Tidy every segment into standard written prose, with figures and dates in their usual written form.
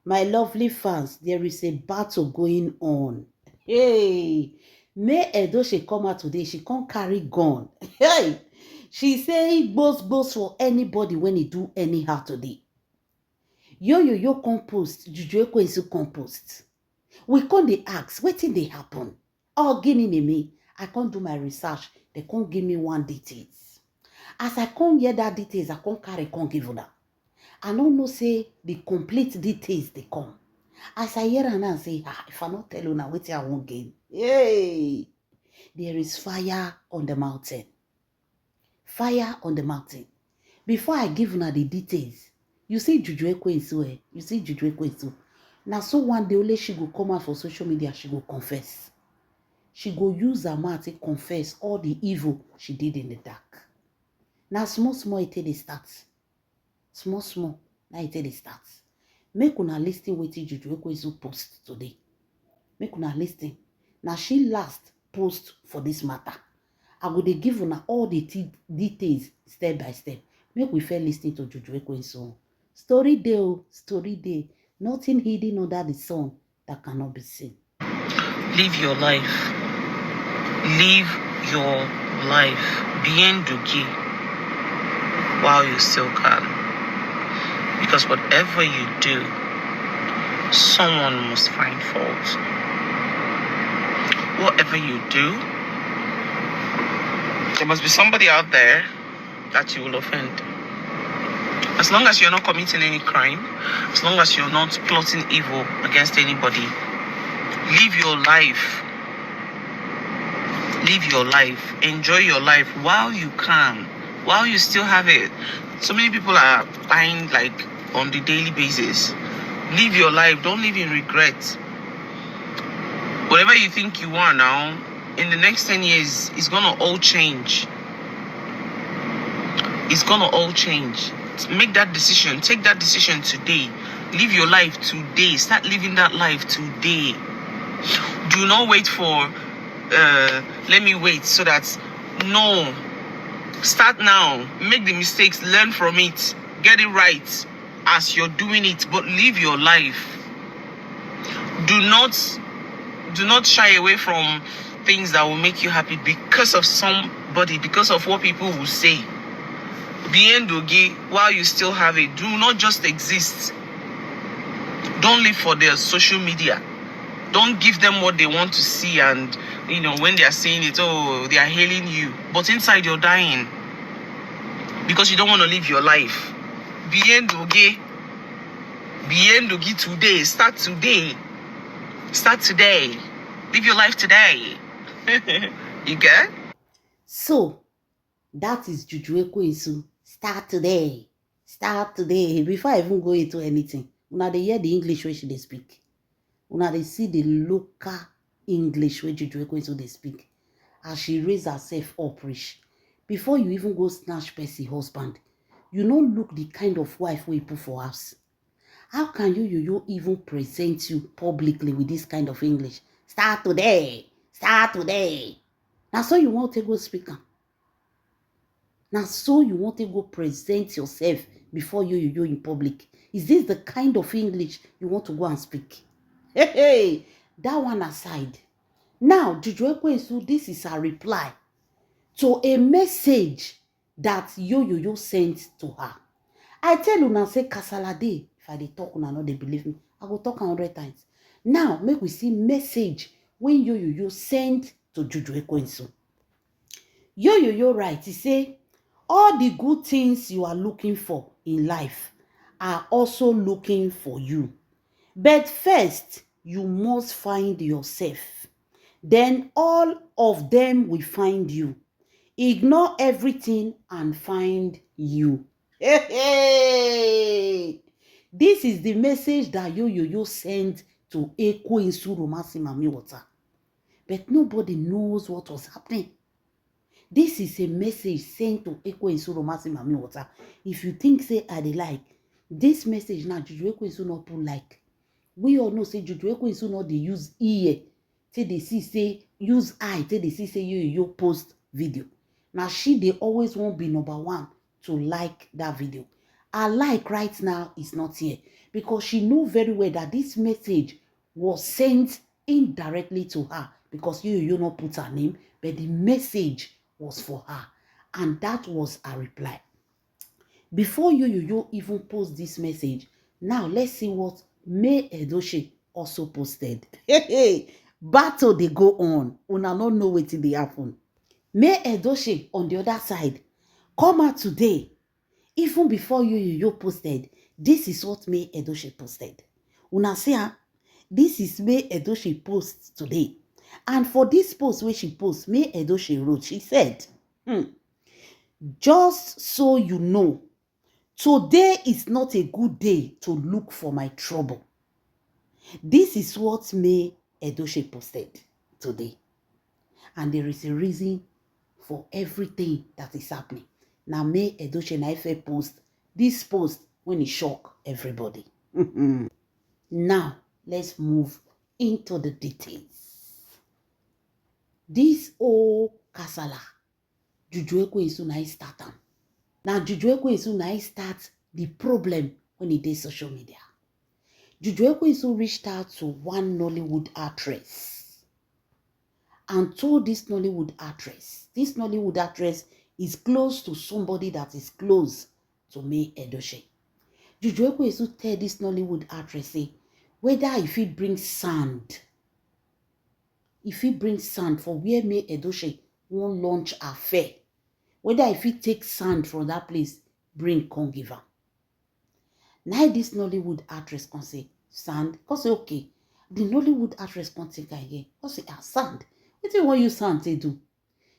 My lovely fans, there is a battle going on. Hey, May Edo she come out today, she can't carry gun. Hey, she say boss for anybody when he do anyhow today. Yo compost, Juju Ekwensu compost. We can't dey ask, wetin dey happen? Oh, guinea me, I can't do my research. They can't give me one details. As I can't hear that details, I can't carry, can't give una. I don't know say the complete details they come. As I hear and I say, if I not tell you now, wait I won't gain. Hey, there is fire on the mountain. Fire on the mountain. Before I give you the details, you see Juju Ekwensu, you see Juju Ekwensu. Now so one day only she go come out for social media, she go confess. She go use her mouth to confess all the evil she did in the dark. Now small it dey start. Small, now it dey start. Make una listen wetin Juju Ekwensu post today. Make una listen. Now she last post for this matter. I go dey give una all the details step by step. Make we first listen to Juju Ekwensu. Story day. Nothing hidden under the sun that cannot be seen. Live your life. Live your life. Be Ndugi while you still can. Because whatever you do, someone must find fault. Whatever you do, there must be somebody out there that you will offend. As long as you're not committing any crime, as long as you're not plotting evil against anybody, live your life. Live your life. Enjoy your life while you can, while you still have it. So many people are dying like on the daily basis. Live your life. Don't live in regret. Whatever you think you are now, in the next 10 years, it's gonna all change. It's gonna all change. Make that decision. Take that decision today. Live your life today. Start living that life today. Do not wait for let me wait so that no. Start now. Make the mistakes. Learn from it. Get it right as you're doing it. But live your life. Do not shy away from things that will make you happy because of somebody, because of what people will say. Be Ndugi while you still have it. Do not just exist. Don't live for their social media. Don't give them what they want to see, and when they are saying it, oh, they are hailing you. But inside you're dying. Because you don't want to live your life. Be Ndugi. Be Ndugi today. Start today. Start today. Live your life today. You get? So, that is Juju Ekwensu. Start today. Start today. Before I even go into anything, una dey hear the English wey she dey speak. Una dey see the local English wey Juju Ekwensu dey speak. As she raise herself up rich. Before you even go snatch Percy husband, you no look the kind of wife wey you put for house. How can you even present you publicly with this kind of English? Start today. Start today. Now so you want to go speak am. Now so you want to go present yourself before you in public. Is this the kind of English you want to go and speak? Hey, that one aside. Now, Juju Ekwensu, this is a reply to a message that Yo sent to her. I tell you now, say Kasala dey. If I dey talk, una no dey believe me. I go talk 100 times. Now, make we see message when Yo sent to Juju Ekwensu. Yo write, he say, all the good things you are looking for in life are also looking for you. But first, you must find yourself. Then all of them will find you. Ignore everything and find you. Hey! This is the message that Yo sent to Ekwensu Romasi Mami Water. But nobody knows what was happening. This is a message sent to Ekwensu Romasi Mami Water. If you think, say, I dey like, this message now, Juju Ekwensu not put like. We all know, say, Juju Ekwensu not dey use ear. Say, they see, say, use eye. Say, they see, say, Yo post video. Now, she, they always won't be number one to like that video. her like right now is not here because she know very well that this message was sent indirectly to her because you not put her name, but the message was for her. And that was her reply. Before you even post this message, now let's see what May Edochie also posted. Hey, battle they go on. Una not know wetin dey happen. May Edochie on the other side come out today. Even before you posted, this is what May Edochie posted. Una see, this is May Edochie post today. And for this post where she post, May Edochie wrote, she said, just so you know, today is not a good day to look for my trouble. This is what May Edochie posted today. And there is a reason for everything that is happening. Now, May Edochie na ife post this post when it shock everybody. Now, let's move into the details. This whole kasala, Juju Ekwensu na start am. Now, Juju Ekwensu na start the problem when it is social media. Juju Ekwensu reached out to one Nollywood actress and told this Nollywood actress is close to somebody that is close to May Edochie. Juju Ekwensu tell this Nollywood actress say, whether if he brings sand for where May Edochie won't launch a fair, whether if he take sand from that place, bring come give her. Now this Nollywood actress can say, sand? Can say, okay. The Nollywood actress can take her again. Can say, sand? What do you want use sand to do?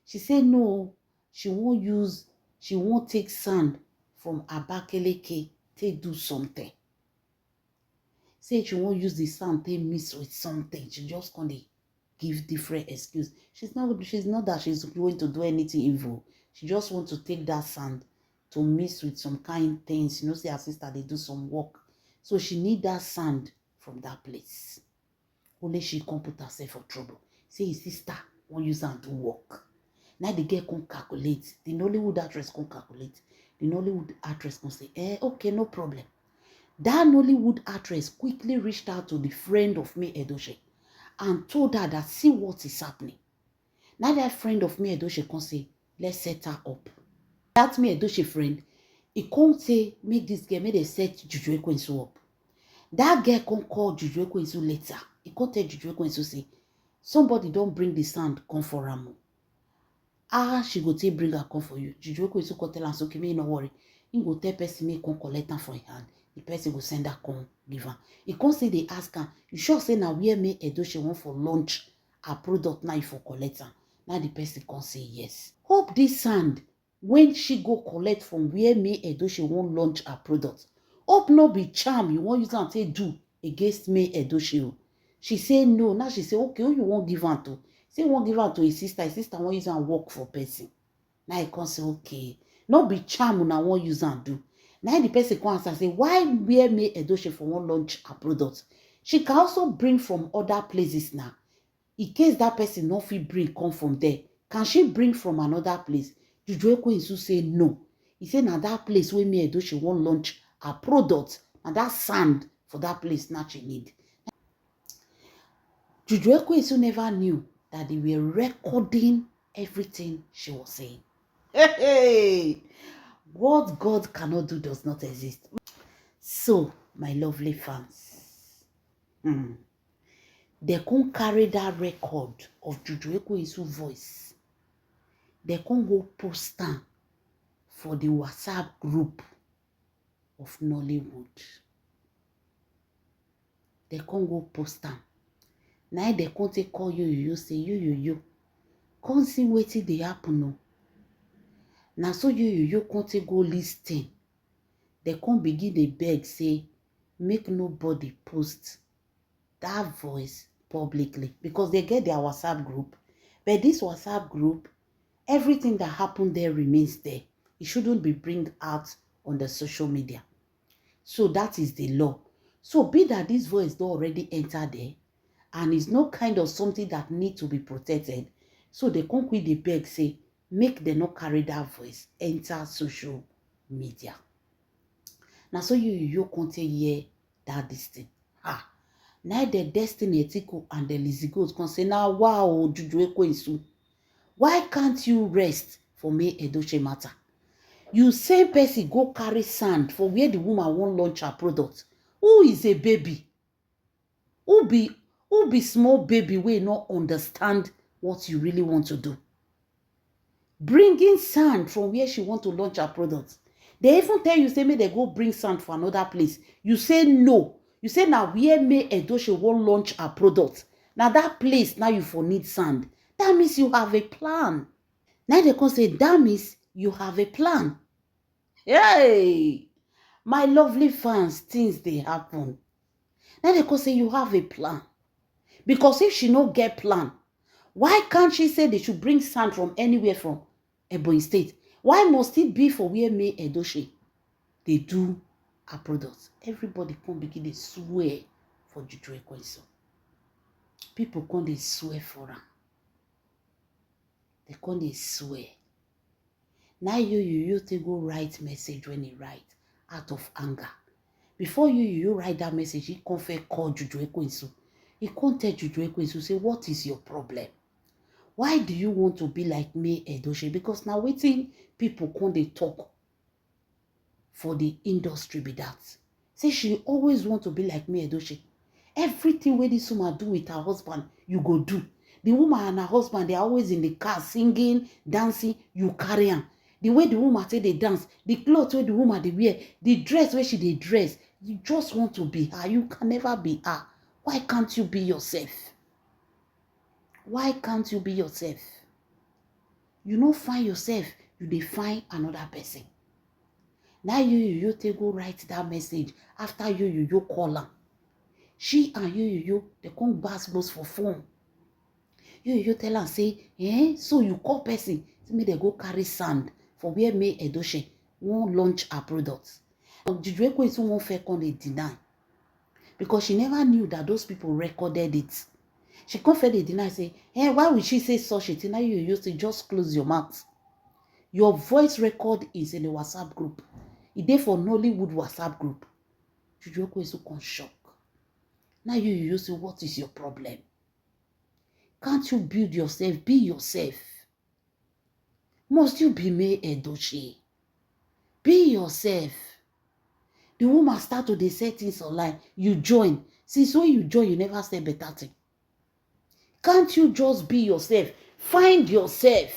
She said, no, she won't take sand from Abakaliki to do something. Say she won't use the sand to mix with something. She just gonna give different excuse. She's not that she's going to do anything evil. She just want to take that sand to mix with some kind things. You know, say her sister, they do some work. So she need that sand from that place. Only she can't put herself for trouble. Say his sister won't use her to work. Now the girl can calculate. The Nollywood actress can calculate. The Nollywood actress can say, okay, no problem. That Nollywood actress quickly reached out to the friend of May Edochie and told her that see what is happening. Now that friend of May Edochie can say, let's set her up. That May Edochie friend, he can't say, make this girl, make they set Juju Ekwensu up. That girl can call Juju Ekwensu later. He can't tell Juju Ekwensu say, somebody don't bring the sand, come for Ramo. She go take bring her come for you. Juju Ekwensu can tell her, okay, me no worry. He go tell person me come collect her for her hand. The person go send her come give her. He can't say they ask her, you sure say now where May Edochie want for launch her product now for collect her? Now the person can say yes. Hope this sand, when she go collect from where May Edochie won't launch her product, hope not be charm you won't use her and say do against May Edochie. She say no. Now she say, okay, who you won't give her to? Say won't give her to his sister. His sister won't use her and work for person. Now he can say, okay, not be charm when I won't use her and do. Now the person can answer say, why where May Edochie for one launch her product? She can also bring from other places now. In case that person not fit bring come from there, can she bring from another place? Juju Ekwensu say no. He say now that place where May Edochie won't launch her product, and that sand for that place now she need. Juju Ekwensu never knew that they were recording everything she was saying. Hey! What God cannot do does not exist. So, my lovely fans, they can't carry that record of Juju Ekwensu voice. They can't go post them for the WhatsApp group of Nollywood. They can't go post them. Now they can't call you say you. Can't see wetin dey happen no. Now so you can't go listing. They can't begin dey beg say make nobody post that voice publicly because they get their WhatsApp group. But this WhatsApp group, everything that happened there remains there. It shouldn't be bring out on the social media. So that is the law. So be that this voice don't already enter there and it's no kind of something that need to be protected. So they can't quit the beg say make them not carry that voice enter social media. Now so you can't hear that this thing. Ah, now the Destiny Etiko and the Lizzie Gold can say, now wow, Juju Ekwensu. Why can't you rest for me Edochie matter? You same person go carry sand for where the woman won't launch her product. Who is a baby? Who be small baby wey not understand what you really want to do? Bringing sand from where she want to launch her product. They even tell you, say, may they go bring sand for another place. You say no. You say, now where may Edochie won't launch her product. Now that place, now you for need sand. That means you have a plan. Now they can say, that means you have a plan. Hey, my lovely fans, things they happen. Now they can say you have a plan. Because if she no get plan, why can't she say they should bring sand from anywhere from Ebonyi State? Why must it be for where May Edochie they do her products? Everybody come begin to swear for Juju Ekwensu. People come they swear for her. They come they swear. Now you take go write message when he write out of anger. Before you write that message, he come first call Juju Ekwensu. He can't tell Juju Ekwensu, say, what is your problem? Why do you want to be like May Edochie? Because now waiting people come they talk for the industry be that. Say she always want to be like May Edochie. Everything where this woman do with her husband, you go do. The woman and her husband, they are always in the car singing, dancing, you carry on. The way the woman say they dance, the clothes where the woman they wear, the dress where she they dress, you just want to be her. You can never be her. Why can't you be yourself? Why can't you be yourself? You don't find yourself, you dey find another person. Now you take go write that message after you call her. She and you they come bass for phone. You tell her say, so you call person, say me they go carry sand for where May Edochie won't launch her products. Juju Ekwensu won't fair come they deny. Because she never knew that those people recorded it. She come fair they deny, say, why would she say such a thing? Now you used to just close your mouth. Your voice record is in the WhatsApp group. It dey for Nollywood WhatsApp group. Juju Ekwensu come shock. Now you say, what is your problem? Can't you build yourself? Be yourself. Must you be May Edochie? Be yourself. The woman start to say things online. You join. Since when you join, you never say better thing. Can't you just be yourself? Find yourself.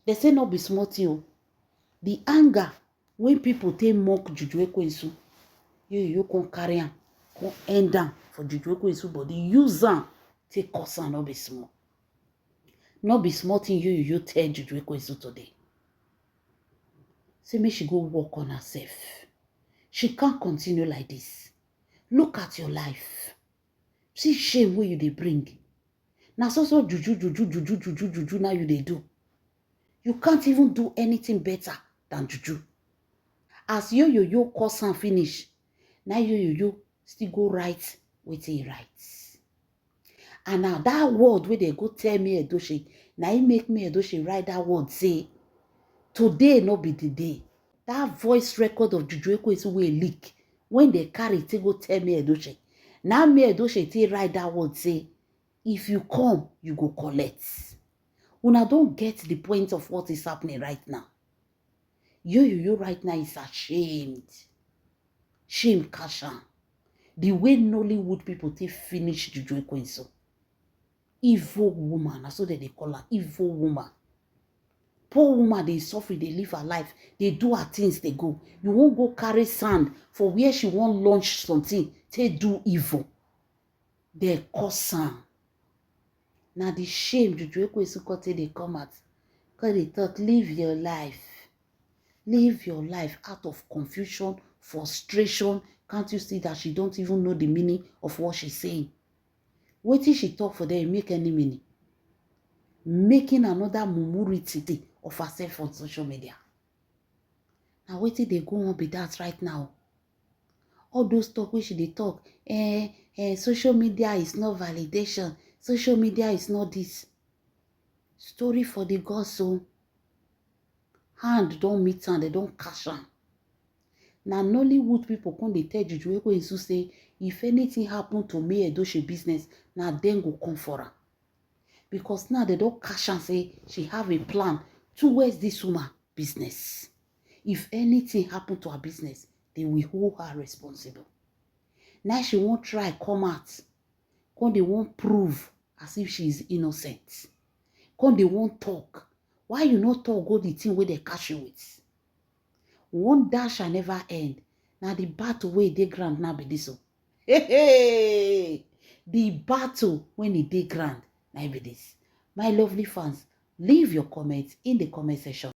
They say not be smart you. The anger when people take mock Juju Ekwensu, you can carry on, can end down for Juju Ekwensu, but the user take concern not be small. Not be small thing you tell Juju Ekwensu today. Say me she go work on herself. She can't continue like this. Look at your life. See shame where you they bring. Now so juju now you they do. You can't even do anything better than juju. As yo course and finish, now you still go write what he writes. And now that word where they go tell me Edochie, now he make me Edochie write that word, say, today no be the day. That voice record of Juju Ekwensu will leak. When they carry it, they go tell me Edochie. Now me Edochie they write that word, say, if you come, you go collect. Una don't get the point of what is happening right now. You right now is ashamed. Shame Kasha. The way Nollywood people take finish Juju Ekwensu. Evil woman. That's what they call her. Evil woman. Poor woman, they suffer, they live her life. They do her things, they go. You won't go carry sand for where she won't launch something. They do evil. They cause her. Now the shame Juju Ekwensu got they come at. Because they talk, live your life. Live your life out of confusion, frustration. Can't you see that she don't even know the meaning of what she's saying? Wait till she talk for them, make any meaning. Making another mumurity of herself on social media. Now wait till they go on be that right now. All those talk which they talk, social media is not validation. Social media is not this. Story for the gods, so hand don't meet and they don't cash on. na Nollywood people come dey tell Juju Ekwensu say if anything happen to May Edochie business, na dem go come for am. Because now they don't cash and say she have a plan towards this woman business. If anything happen to her business, they will hold her responsible. Now she won't try come out. Come they won't prove as if she is innocent. Come they won't talk. Why you not talk go the thing where they catch you with? One dash shall never end. Now the battle where they grand now be this one. Hey, the battle when it dey grand now be this. My lovely fans, leave your comments in the comment section.